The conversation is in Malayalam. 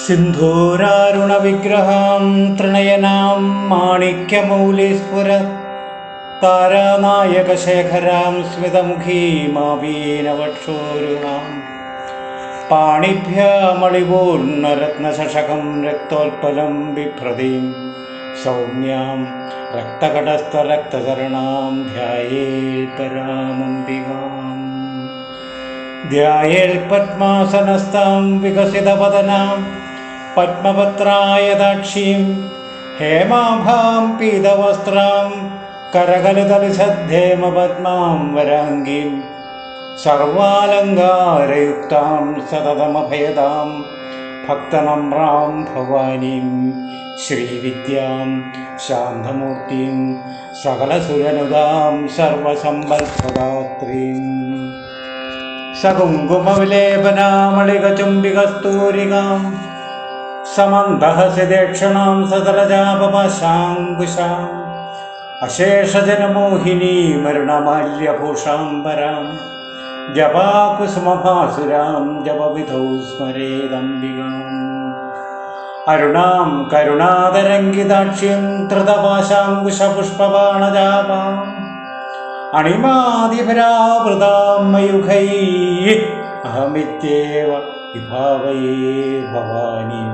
സിന്ധൂരാരുണവിഗ്രഹാം ത്രിണയനാം മാണിക്യമൗലിസ്ഫുര താരാനായകശേഖരാം സ്മിതമുഖീമാവീനവക്ഷോരുണാം പാണിഭ്യാമളിപൂർണരത്നശകം രക്തോൽപലം ബിഭ്രതീം സൗമ്യാം രക്തകടസ്ഥരക്തചരണാം ധ്യായേൽപരാമംബികാം ധ്യായേൽപദ്മാസനസ്ഥാം വികസിതവദനാം പത്മപത്രായതാക്ഷീം ഹേമാഭാം പീതവസ്ത്രാം കരകലിതലിസദ്ധേമപദ്മാം വരാംഗീം സർവാലങ്കാരയുക്താം സതതമഭയദാം ഭക്തനമ്രാം ഭവാനീം ശ്രീവിദ്യാം ശാന്തമൂർത്തിം സകലസുരനുദാം സർവസമ്പൽപ്രദാത്രീം സകുങ്കുമവിലേപനാമളികചുംബികസ്തൂരികാം സമന്ദഹസിദേക്ഷണാം സതലജാപപാശാങ്കുശാം അശേഷജനമോഹിനീമരുണമാല്യഭൂഷാംബരാം ജപാകുസുമഭാസുരാം ജപവിധൗ സ്മരേദംബികാം അരുണാം കരുണാതരംഗിതാക്ഷ്യം ധൃതപാശാങ്കുശപുഷ്പബാണജാപാം അണിമാതിപരാവൃതാം മയൂഖൈः അഹമിത്യേവ വിഭാവയേ ഭവാനീം.